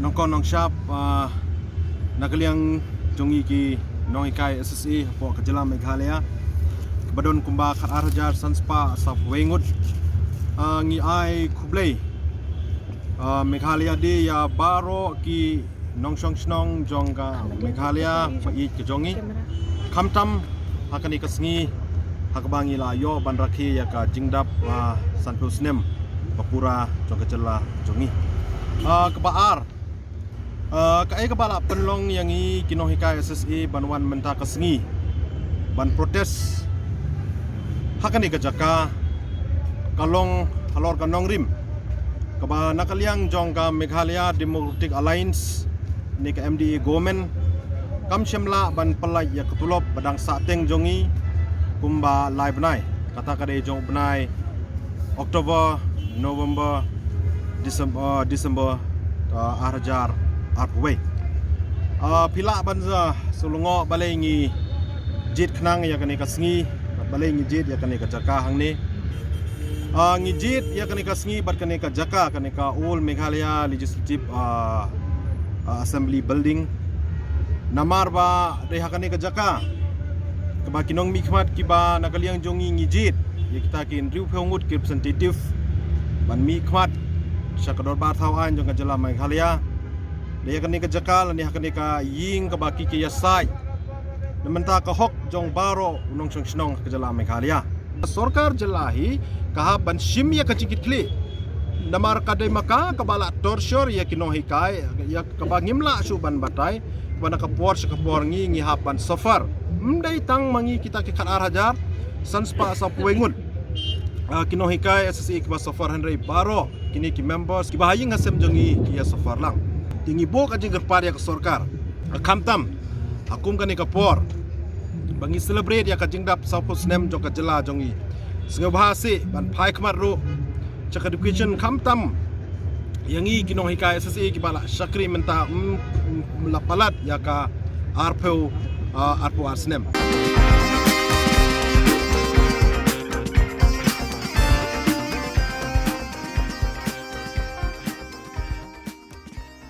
nongkon nong shop nagaliang jongi ki nong ikai SSE po Kajala Meghalaya badon kumba khat arjar sanspa sa wengut ngi ai kublei Meghalaya di ya baro ki nong snong jongga Meghalaya pa i ke jongi kamtam hakani kasngi hakbangi la yo banrakhi ya ka jingdap sanpusnem Papura jong Kajala jongi kebaar kai kebala penlong yang i kinohika SSE banwan menta kasngi ban protes hakani kajaka kalong halor kanong rim kaba nakaliang jongga Meghalaya Democratic Alliance ni ka MDE government kam shemla ban palai ya ketulop badang sateng jongi kumba live nai kata kadai jong benai Oktober November Desember arjar arpway pila banza sulungo balengi jit khnang ya kani kasngi balengi jit ya kani ka jaka hangni ngi jit ya kani kasngi bat kani ka jaka kani ka All Meghalaya Legislative Assembly building namar ba dei hakani ka jaka kaba kinong mikmat kiba nakaliang jongi ngi jit ya kita kin riu phongut ki representative ban mikmat Syakador Barthawan jong Kajala Meghalaya dia kani ka jakal ni hakani ka ying ka baki ki yasai nementa ka hok jong baro unong snong Kajala Meghalaya sarkar jelahi ka ban shim ya ka cikitli namar kadai maka kabala torshor ya kinohi kai ya ka bangimla suban batai bana ka por sa ka por ngi hapan safar mdai tang mangi kita ki khat arhajar sanspa sa puengun kinohi kai SSE ki safar henry baro kini ki members ki bahaying hasem jongi ki safar lang tingi bo ka jingger par ya ka sarkar kamtam akum kani ka por bangi celebrate ya ka jingdap sapos nem jong Kajala jongi singa bahasi ban phai khmat ru chak education kamtam yangi kinohi kai SSE ki bala sakri menta lapalat ya ka arpeu arpu asnem